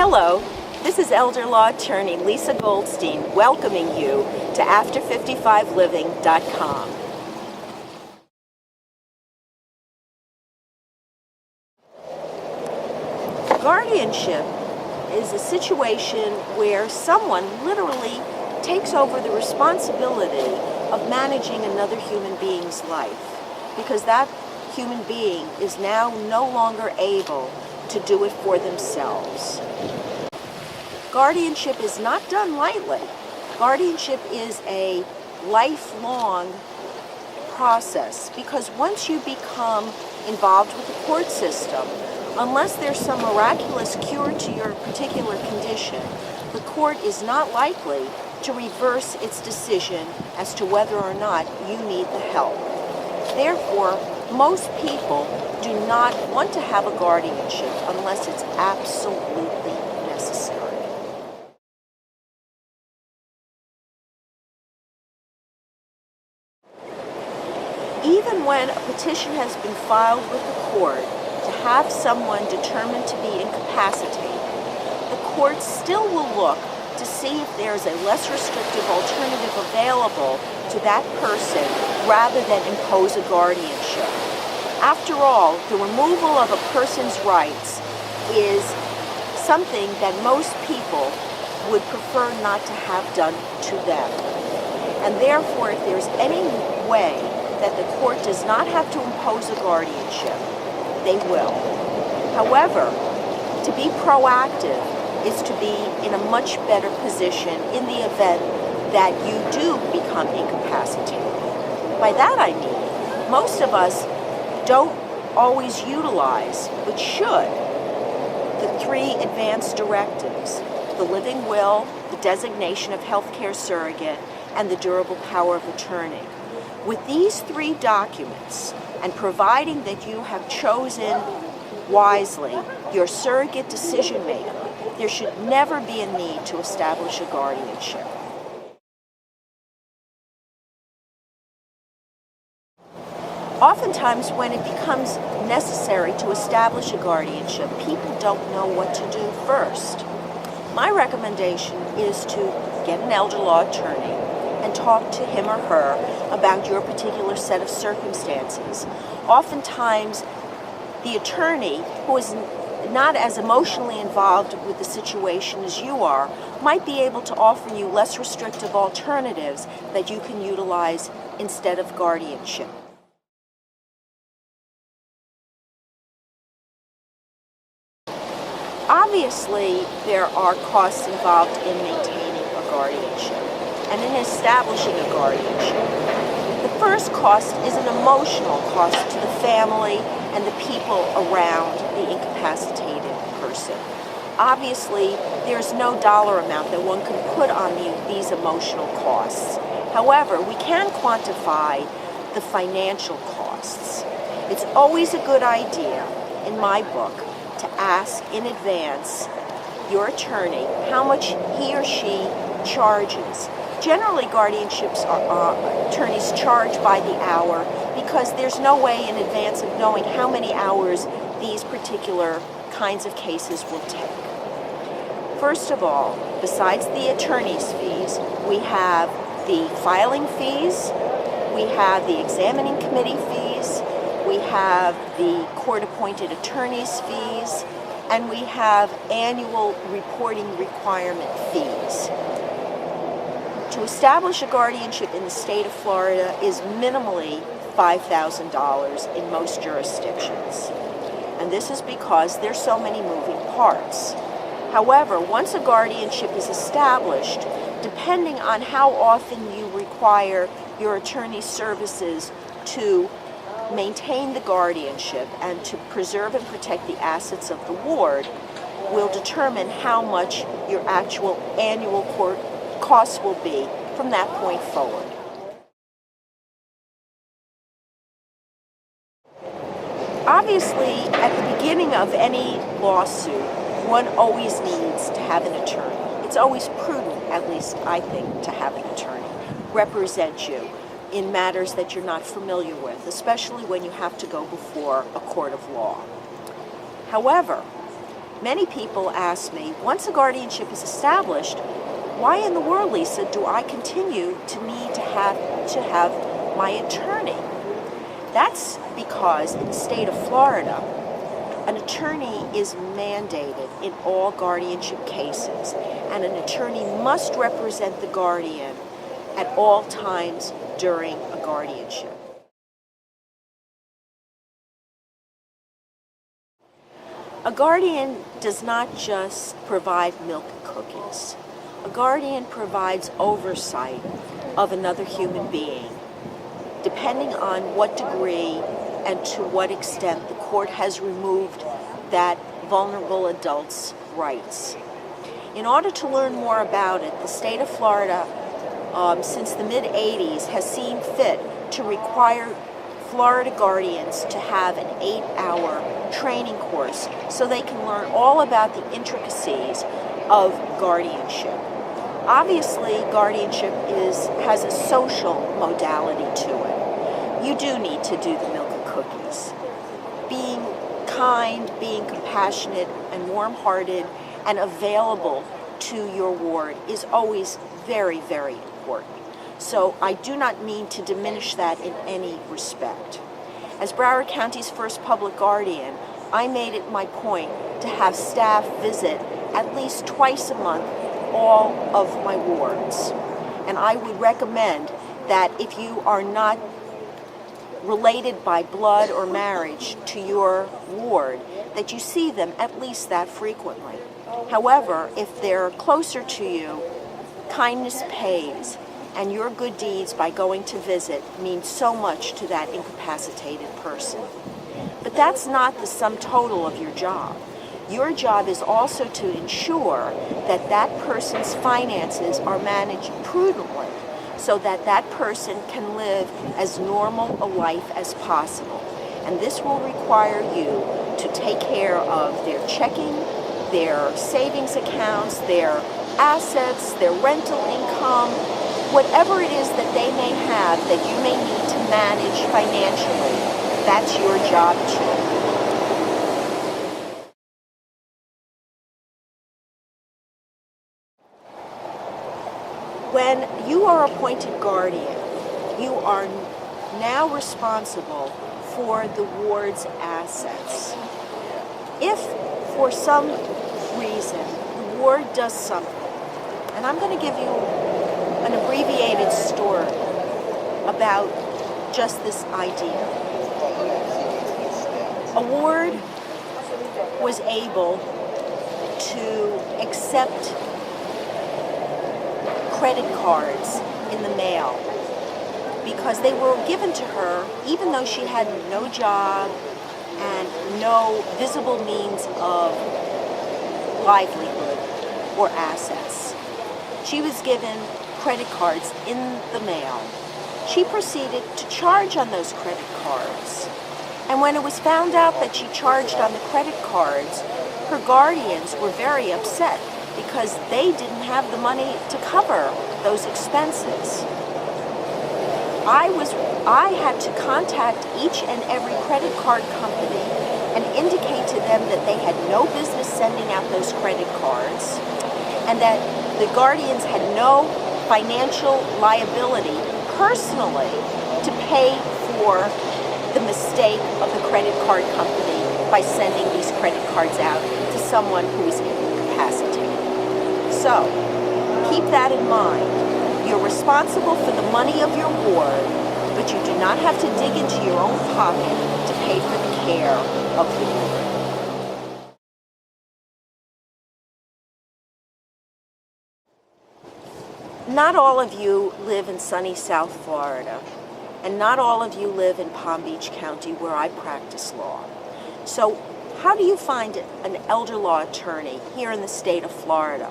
Hello, this is elder law attorney Lisa Goldstein welcoming you to After55living.com. Guardianship is a situation where someone literally takes over the responsibility of managing another human being's life because that human being is now no longer able to do it for themselves. Guardianship is not done lightly. Guardianship is a lifelong process because once you become involved with the court system, unless there's some miraculous cure to your particular condition, the court is not likely to reverse its decision as to whether or not you need the help. Therefore, most people do not want to have a guardianship unless it's absolutely necessary. Even when a petition has been filed with the court to have someone determined to be incapacitated, the court still will look to see if there's a less restrictive alternative available to that person rather than impose a guardianship. After all, the removal of a person's rights is something that most people would prefer not to have done to them. And therefore, if there's any way that the court does not have to impose a guardianship, they will. However, to be proactive is to be in a much better position in the event that you do become incapacitated. By that I mean, most of us don't always utilize, but should, the 3 advanced directives: the living will, the designation of healthcare surrogate, and the durable power of attorney. With these 3 documents, and providing that you have chosen wisely your surrogate decision maker, there should never be a need to establish a guardianship. Oftentimes, when it becomes necessary to establish a guardianship, people don't know what to do first. My recommendation is to get an elder law attorney and talk to him or her about your particular set of circumstances. Oftentimes, the attorney, who is not as emotionally involved with the situation as you are, might be able to offer you less restrictive alternatives that you can utilize instead of guardianship. Obviously, there are costs involved in maintaining a guardianship and in establishing a guardianship. The first cost is an emotional cost to the family and the people around the incapacitated person. Obviously, there's no dollar amount that one can put on these emotional costs. However, we can quantify the financial costs. It's always a good idea, in my book, to ask in advance your attorney how much he or she charges. Generally, guardianships attorneys charge by the hour because there's no way in advance of knowing how many hours these particular kinds of cases will take. First of all, besides the attorney's fees, we have the filing fees, we have the examining committee fees, we have the court-appointed attorney's fees, and we have annual reporting requirement fees. To establish a guardianship in the state of Florida is minimally $5,000 in most jurisdictions. And this is because there's so many moving parts. However, once a guardianship is established, depending on how often you require your attorney's services to maintain the guardianship and to preserve and protect the assets of the ward, will determine how much your actual annual court costs will be from that point forward. Obviously, at the beginning of any lawsuit, one always needs to have an attorney. It's always prudent, at least I think, to have an attorney represent you in matters that you're not familiar with, especially when you have to go before a court of law. However, Many people ask me, once a guardianship is established, why in the world, Lisa, do I continue to need to have my attorney? That's because in the state of Florida, an attorney is mandated in all guardianship cases, and an attorney must represent the guardian at all times during a guardianship. A guardian does not just provide milk and cookies. A guardian provides oversight of another human being, depending on what degree and to what extent the court has removed that vulnerable adult's rights. In order to learn more about it, the state of Florida, since the mid-'80s, has seen fit to require Florida guardians to have an 8-hour training course so they can learn all about the intricacies of guardianship. Obviously, guardianship has a social modality to it. You do need to do the milk and cookies. Being kind, being compassionate, and warm-hearted and available to your ward is always very, very important. So I do not mean to diminish that in any respect. As Broward County's first public guardian, I made it my point to have staff visit at least twice a month all of my wards. And I would recommend that if you are not related by blood or marriage to your ward, that you see them at least that frequently. However, if they're closer to you, kindness pays, and your good deeds by going to visit mean so much to that incapacitated person. But that's not the sum total of your job. Your job is also to ensure that that person's finances are managed prudently so that that person can live as normal a life as possible. And this will require you to take care of their checking, their savings accounts, their assets, their rental income, whatever it is that they may have that you may need to manage financially. That's your job too. When you are appointed guardian, you are now responsible for the ward's assets. If for some reason the ward does something, and I'm going to give you an abbreviated story about just this idea. A ward was able to accept credit cards in the mail because they were given to her even though she had no job and no visible means of livelihood or assets. She was given credit cards in the mail. She proceeded to charge on those credit cards. And when it was found out that she charged on the credit cards, her guardians were very upset because they didn't have the money to cover those expenses. I had to contact each and every credit card company and indicate to them that they had no business sending out those credit cards and that the guardians had no financial liability personally to pay for the mistake of the credit card company by sending these credit cards out to someone who is incapacitated. So, keep that in mind. You're responsible for the money of your ward, but you do not have to dig into your own pocket to pay for the care of the ward. Not all of you live in sunny South Florida, and not all of you live in Palm Beach County where I practice law. So how do you find an elder law attorney here in the state of Florida?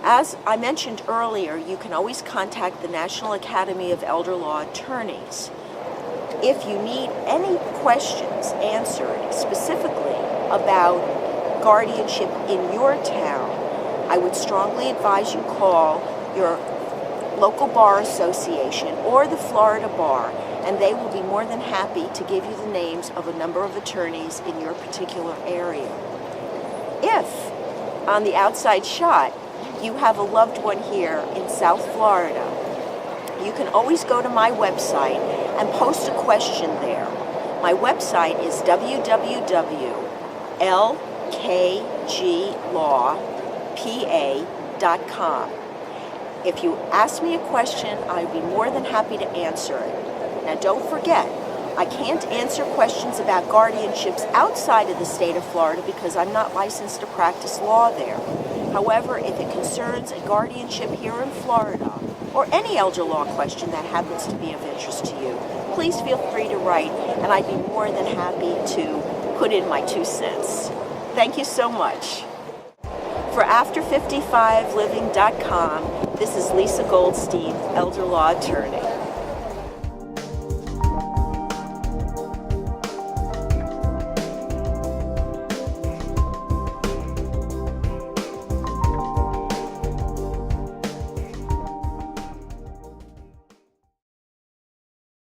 As I mentioned earlier, you can always contact the National Academy of Elder Law Attorneys. If you need any questions answered specifically about guardianship in your town, I would strongly advise you call your local bar association or the Florida Bar, and they will be more than happy to give you the names of a number of attorneys in your particular area. If, on the outside shot, you have a loved one here in South Florida, you can always go to my website and post a question there. My website is www.lkglawpa.com. If you ask me a question, I'd be more than happy to answer it. Now, don't forget, I can't answer questions about guardianships outside of the state of Florida because I'm not licensed to practice law there. However, if it concerns a guardianship here in Florida, or any elder law question that happens to be of interest to you, please feel free to write, and I'd be more than happy to put in my 2 cents. Thank you so much. For After55Living.com, this is Lisa Goldstein, elder law attorney.